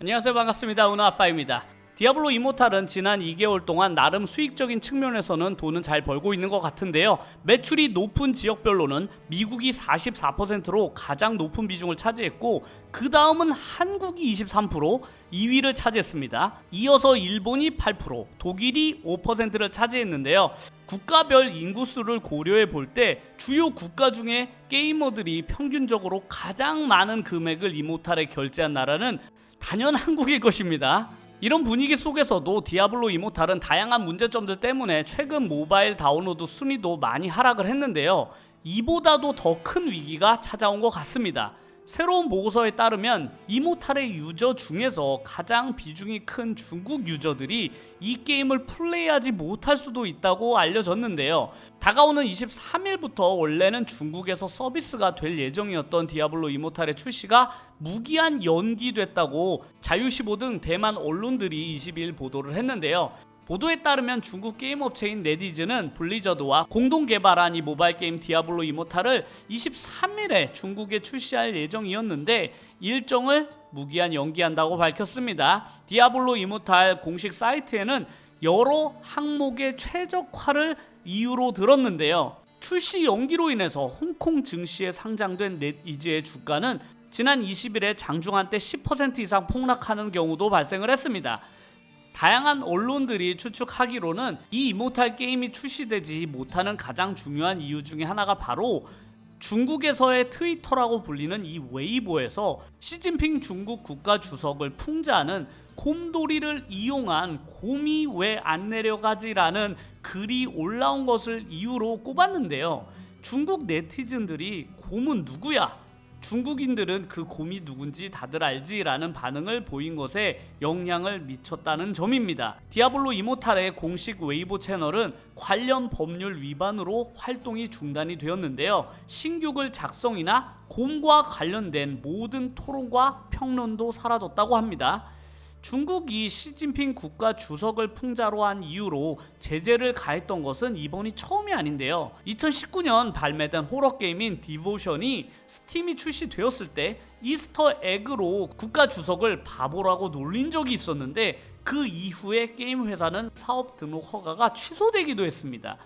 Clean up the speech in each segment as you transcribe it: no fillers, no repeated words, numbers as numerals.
안녕하세요, 반갑습니다. 은하아빠입니다. 디아블로 이모탈은 지난 2개월 동안 나름 수익적인 측면에서는 돈은 잘 벌고 있는 것 같은데요. 매출이 높은 지역별로는 미국이 44%로 가장 높은 비중을 차지했고, 그 다음은 한국이 23%, 2위를 차지했습니다. 이어서 일본이 8%, 독일이 5%를 차지했는데요. 국가별 인구수를 고려해 볼 때 주요 국가 중에 게이머들이 평균적으로 가장 많은 금액을 이모탈에 결제한 나라는 단연 한국일 것입니다. 이런 분위기 속에서도 디아블로 이모탈은 다양한 문제점들 때문에 최근 모바일 다운로드 순위도 많이 하락을 했는데요. 이보다도 더 큰 위기가 찾아온 것 같습니다. 새로운 보고서에 따르면 이모탈의 유저 중에서 가장 비중이 큰 중국 유저들이 이 게임을 플레이하지 못할 수도 있다고 알려졌는데요. 다가오는 23일부터 원래는 중국에서 서비스가 될 예정이었던 디아블로 이모탈의 출시가 무기한 연기됐다고 자유시보 등 대만 언론들이 22일 보도를 했는데요. 보도에 따르면 중국 게임 업체인 네디즈는 블리자드와 공동 개발한 이 모바일 게임 디아블로 이모탈을 23일에 중국에 출시할 예정이었는데 일정을 무기한 연기한다고 밝혔습니다. 디아블로 이모탈 공식 사이트에는 여러 항목의 최적화를 이유로 들었는데요. 출시 연기로 인해서 홍콩 증시에 상장된 네티즈의 주가는 지난 20일에 장중한 때 10% 이상 폭락하는 경우도 발생을 했습니다. 다양한 언론들이 추측하기로는 이 이모탈 게임이 출시되지 못하는 가장 중요한 이유 중에 하나가 바로 중국에서의 트위터라고 불리는 이 웨이보에서 시진핑 중국 국가 주석을 풍자하는 곰돌이를 이용한 곰이 왜 안 내려가지라는 글이 올라온 것을 이유로 꼽았는데요. 중국 네티즌들이 곰은 누구야? 중국인들은 그 곰이 누군지 다들 알지라는 반응을 보인 것에 영향을 미쳤다는 점입니다. 디아블로 이모탈의 공식 웨이보 채널은 관련 법률 위반으로 활동이 중단이 되었는데요. 신규글 작성이나 곰과 관련된 모든 토론과 평론도 사라졌다고 합니다. 중국이 시진핑 국가 주석을 풍자로 한 이유로 제재를 가했던 것은 이번이 처음이 아닌데요. 2019년 발매된 호러 게임인 디보션이 스팀이 출시되었을 때 이스터 에그로 국가 주석을 바보라고 놀린 적이 있었는데 그 이후에 게임 회사는 사업 등록 허가가 취소되기도 했습니다.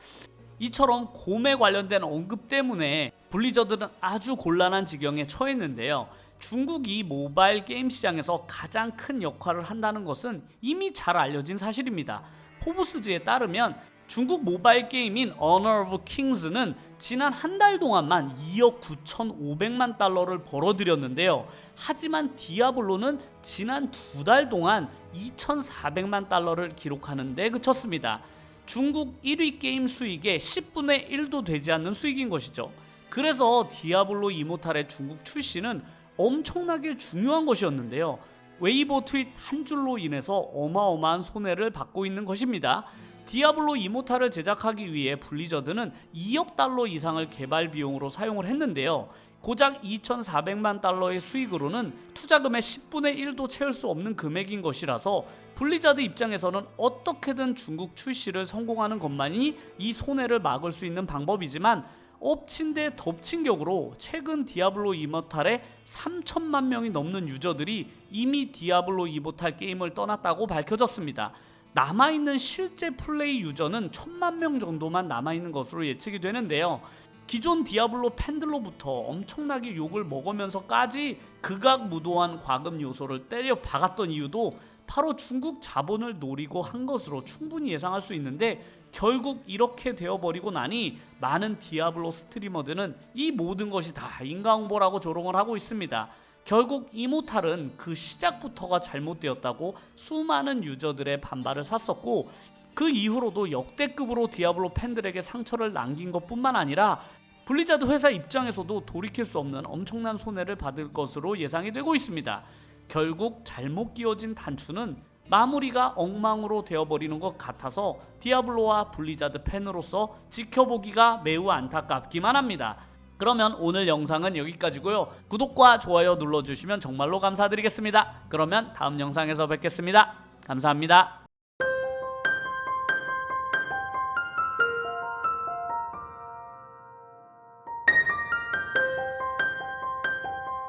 이처럼 곰에 관련된 언급 때문에 블리자드는 아주 곤란한 지경에 처했는데요. 중국이 모바일 게임 시장에서 가장 큰 역할을 한다는 것은 이미 잘 알려진 사실입니다. 포브스지에 따르면 중국 모바일 게임인 Honor of Kings는 지난 한 달 동안만 2억 9,500만 달러를 벌어들였는데요. 하지만 디아블로는 지난 2달 동안 2,400만 달러를 기록하는 데 그쳤습니다. 중국 1위 게임 수익의 10분의 1도 되지 않는 수익인 것이죠. 그래서 디아블로 이모탈의 중국 출시는 엄청나게 중요한 것이었는데요. 웨이보 트윗 한 줄로 인해서 어마어마한 손해를 받고 있는 것입니다. 디아블로 이모탈을 제작하기 위해 블리자드는 2억 달러 이상을 개발 비용으로 사용을 했는데요. 고작 2,400만 달러의 수익으로는 투자금의 10분의 1도 채울 수 없는 금액인 것이라서 블리자드 입장에서는 어떻게든 중국 출시를 성공하는 것만이 이 손해를 막을 수 있는 방법이지만 엎친 데 덮친 격으로 최근 디아블로 이모탈에 3천만 명이 넘는 유저들이 이미 디아블로 이모탈 게임을 떠났다고 밝혀졌습니다. 남아있는 실제 플레이 유저는 1,000만 명 정도만 남아있는 것으로 예측이 되는데요. 기존 디아블로 팬들로부터 엄청나게 욕을 먹으면서까지 극악무도한 과금 요소를 때려 박았던 이유도 바로 중국 자본을 노리고 한 것으로 충분히 예상할 수 있는데 결국 이렇게 되어버리고 나니 많은 디아블로 스트리머들은 이 모든 것이 다 인과응보라고 조롱을 하고 있습니다. 결국 이모탈은 그 시작부터가 잘못되었다고 수많은 유저들의 반발을 샀었고 그 이후로도 역대급으로 디아블로 팬들에게 상처를 남긴 것뿐만 아니라 블리자드 회사 입장에서도 돌이킬 수 없는 엄청난 손해를 받을 것으로 예상이 되고 있습니다. 결국 잘못 끼워진 단추는 마무리가 엉망으로 되어버리는 것 같아서 디아블로와 블리자드 팬으로서 지켜보기가 매우 안타깝기만 합니다. 그러면 오늘 영상은 여기까지고요. 구독과 좋아요 눌러주시면 정말로 감사드리겠습니다. 그러면 다음 영상에서 뵙겠습니다. 감사합니다.